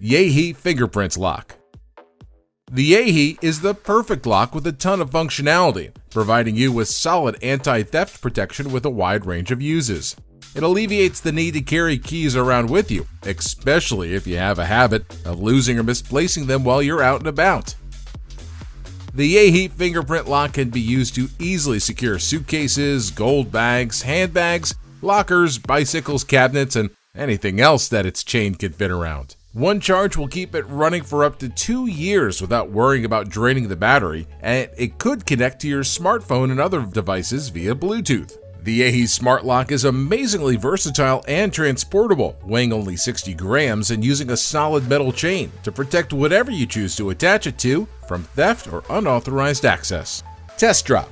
Yahi Fingerprints Lock. The Yahi is the perfect lock with a ton of functionality, providing you with solid anti-theft protection with a wide range of uses. It alleviates the need to carry keys around with you, especially if you have a habit of losing or misplacing them while you're out and about. The Yahi fingerprint lock can be used to easily secure suitcases, gold bags, handbags, lockers, bicycles, cabinets, and anything else that its chain can fit around. One charge will keep it running for up to 2 years without worrying about draining the battery, and it could connect to your smartphone and other devices via Bluetooth. The Yahi Smart Lock is amazingly versatile and transportable, weighing only 60 grams and using a solid metal chain to protect whatever you choose to attach it to from theft or unauthorized access. Test Drop.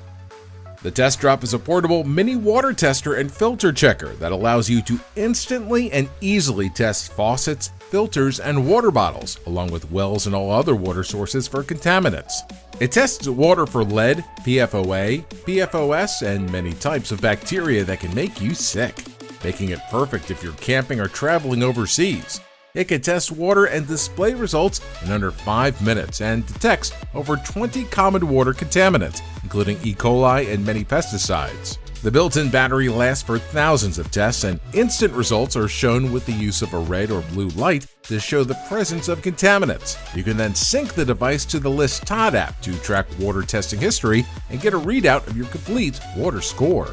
The Test Drop is a portable mini water tester and filter checker that allows you to instantly and easily test faucets, filters, and water bottles, along with wells and all other water sources for contaminants. It tests water for lead, PFOA, PFOS, and many types of bacteria that can make you sick, making it perfect if you're camping or traveling overseas. It can test water and display results in under 5 minutes and detects over 20 common water contaminants, including E. coli and many pesticides. The built-in battery lasts for thousands of tests, and instant results are shown with the use of a red or blue light to show the presence of contaminants. You can then sync the device to the List Todd app to track water testing history and get a readout of your complete water score.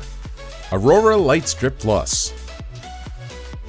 Aurora Light Strip Plus.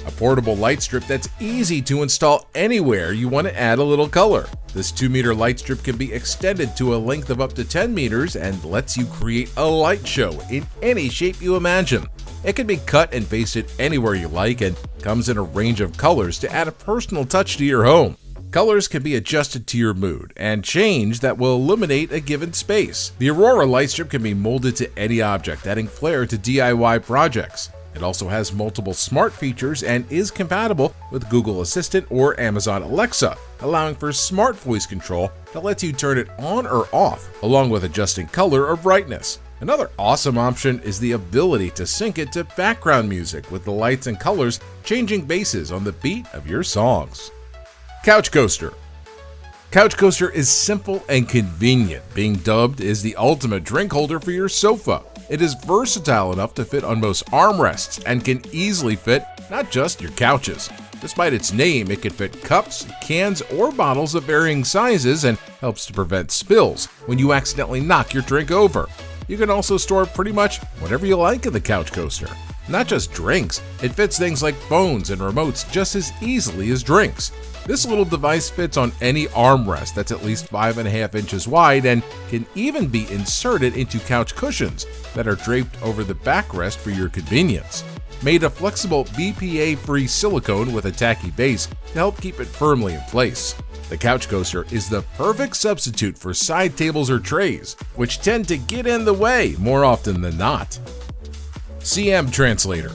A portable light strip that's easy to install anywhere you want to add a little color. This 2-meter light strip can be extended to a length of up to 10 meters and lets you create a light show in any shape you imagine. It can be cut and pasted anywhere you like and comes in a range of colors to add a personal touch to your home. Colors can be adjusted to your mood and change that will illuminate a given space. The Aurora light strip can be molded to any object, adding flair to DIY projects. It also has multiple smart features and is compatible with Google Assistant or Amazon Alexa, allowing for smart voice control that lets you turn it on or off, along with adjusting color or brightness. Another awesome option is the ability to sync it to background music with the lights and colors changing bases on the beat of your songs. Couch Coaster. Couch Coaster is simple and convenient, being dubbed as the ultimate drink holder for your sofa. It is versatile enough to fit on most armrests and can easily fit not just your couches. Despite its name, it can fit cups, cans, or bottles of varying sizes and helps to prevent spills when you accidentally knock your drink over. You can also store pretty much whatever you like in the Couch Coaster. Not just drinks, it fits things like phones and remotes just as easily as drinks. This little device fits on any armrest that's at least 5.5 inches wide and can even be inserted into couch cushions that are draped over the backrest for your convenience. Made of flexible BPA-free silicone with a tacky base to help keep it firmly in place. The Couch Coaster is the perfect substitute for side tables or trays, which tend to get in the way more often than not. CM Translator.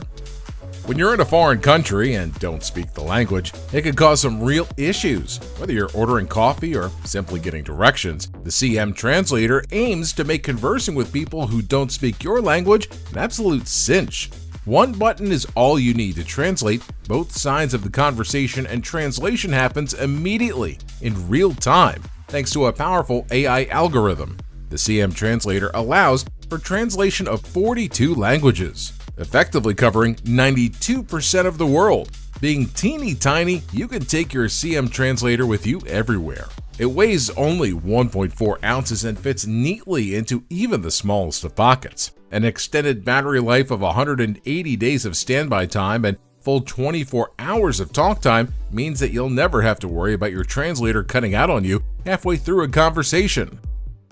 When you're in a foreign country and don't speak the language, it can cause some real issues. Whether you're ordering coffee or simply getting directions, the CM Translator aims to make conversing with people who don't speak your language an absolute cinch. One button is all you need to translate both sides of the conversation, and translation happens immediately, in real time, thanks to a powerful AI algorithm. The CM Translator allows for translation of 42 languages, effectively covering 92% of the world. Being teeny tiny, you can take your CM Translator with you everywhere. It weighs only 1.4 ounces and fits neatly into even the smallest of pockets. An extended battery life of 180 days of standby time and full 24 hours of talk time means that you'll never have to worry about your translator cutting out on you halfway through a conversation.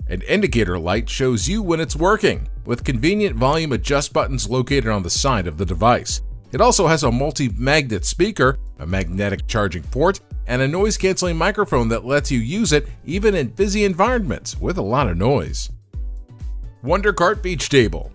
An indicator light shows you when it's working, with convenient volume adjust buttons located on the side of the device. It also has a multi-magnet speaker, a magnetic charging port, and a noise-canceling microphone that lets you use it even in busy environments with a lot of noise. WonderCart Beach Table.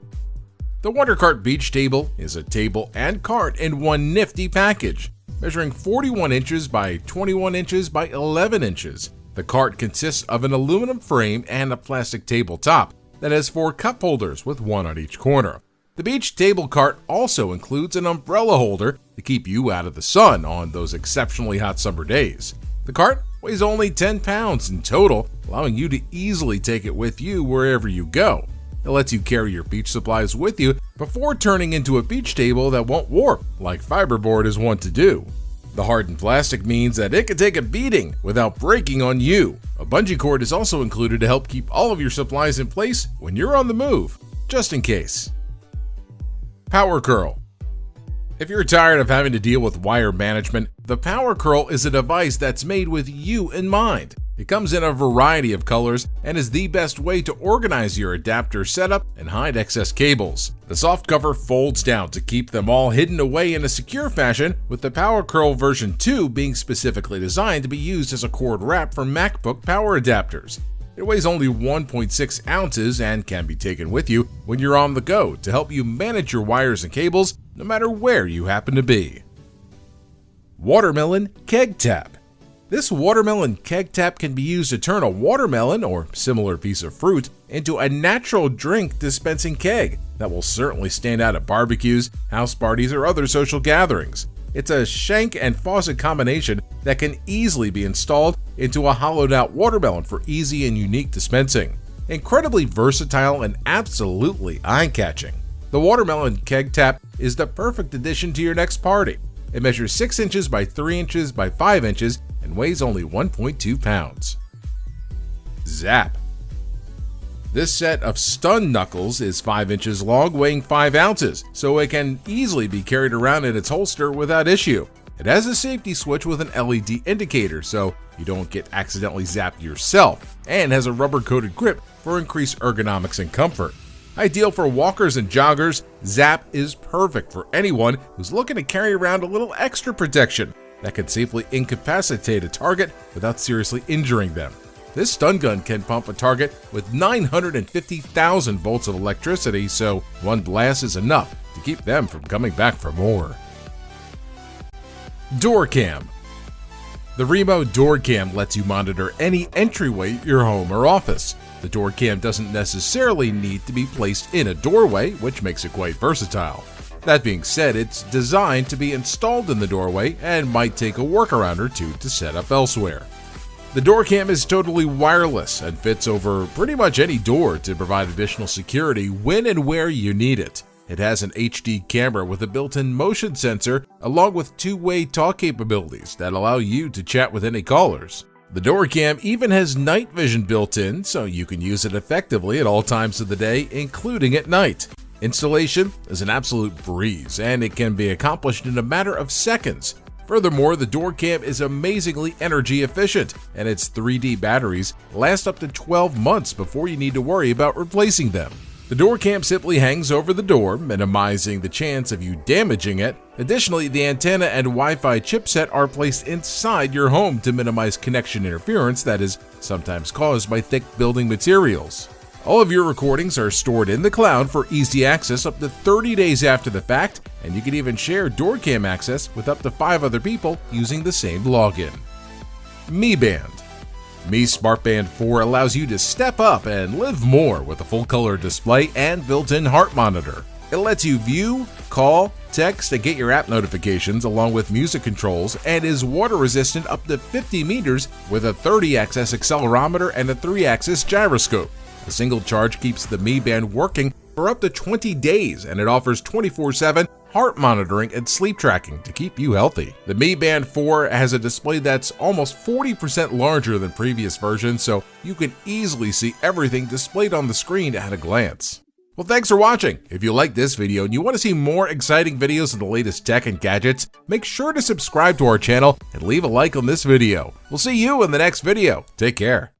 The WonderCart Beach Table is a table and cart in one nifty package, measuring 41 inches by 21 inches by 11 inches. The cart consists of an aluminum frame and a plastic tabletop that has 4 cup holders with one on each corner. The beach table cart also includes an umbrella holder to keep you out of the sun on those exceptionally hot summer days. The cart weighs only 10 pounds in total, allowing you to easily take it with you wherever you go. It lets you carry your beach supplies with you before turning into a beach table that won't warp like fiberboard is wont to do. The hardened plastic means that it can take a beating without breaking on you. A bungee cord is also included to help keep all of your supplies in place when you're on the move, just in case. Power Curl. If you're tired of having to deal with wire management, the Power Curl is a device that's made with you in mind. It comes in a variety of colors and is the best way to organize your adapter setup and hide excess cables. The soft cover folds down to keep them all hidden away in a secure fashion, with the Power Curl version 2 being specifically designed to be used as a cord wrap for MacBook power adapters. It weighs only 1.6 ounces and can be taken with you when you're on the go to help you manage your wires and cables no matter where you happen to be. Watermelon Keg Tap. This watermelon keg tap can be used to turn a watermelon or similar piece of fruit into a natural drink dispensing keg that will certainly stand out at barbecues, house parties, or other social gatherings. It's a shank and faucet combination that can easily be installed into a hollowed out watermelon for easy and unique dispensing. Incredibly versatile and absolutely eye-catching, the watermelon keg tap is the perfect addition to your next party. It measures 6 inches by 3 inches by 5 inches and weighs only 1.2 pounds. Zap. This set of stun knuckles is 5 inches long, weighing 5 ounces, so it can easily be carried around in its holster without issue. It has a safety switch with an LED indicator so you don't get accidentally zapped yourself, and has a rubber-coated grip for increased ergonomics and comfort. Ideal for walkers and joggers, Zap is perfect for anyone who's looking to carry around a little extra protection that can safely incapacitate a target without seriously injuring them. This stun gun can pump a target with 950,000 volts of electricity, so one blast is enough to keep them from coming back for more. Door Cam. The Remo Door Cam lets you monitor any entryway at your home or office. The door cam doesn't necessarily need to be placed in a doorway, which makes it quite versatile. That being said, it's designed to be installed in the doorway and might take a workaround or two to set up elsewhere. The door cam is totally wireless and fits over pretty much any door to provide additional security when and where you need it. It has an HD camera with a built-in motion sensor along with two-way talk capabilities that allow you to chat with any callers. The door cam even has night vision built in, so you can use it effectively at all times of the day, including at night. Installation is an absolute breeze, and it can be accomplished in a matter of seconds. Furthermore, the door cam is amazingly energy efficient, and its 3D batteries last up to 12 months before you need to worry about replacing them. The door cam simply hangs over the door, minimizing the chance of you damaging it. Additionally, the antenna and Wi-Fi chipset are placed inside your home to minimize connection interference that is sometimes caused by thick building materials. All of your recordings are stored in the cloud for easy access up to 30 days after the fact, and you can even share door cam access with up to 5 other people using the same login. Mi Band. Mi SmartBand 4 allows you to step up and live more with a full-color display and built-in heart monitor. It lets you view, call, text, and get your app notifications along with music controls, and is water-resistant up to 50 meters with a 30-axis accelerometer and a 3-axis gyroscope. A single charge keeps the Mi Band working for up to 20 days, and it offers 24/7 heart monitoring and sleep tracking to keep you healthy. The Mi Band 4 has a display that's almost 40% larger than previous versions, so you can easily see everything displayed on the screen at a glance. Well, thanks for watching. If you like this video and you want to see more exciting videos of the latest tech and gadgets, make sure to subscribe to our channel and leave a like on this video. We'll see you in the next video. Take care.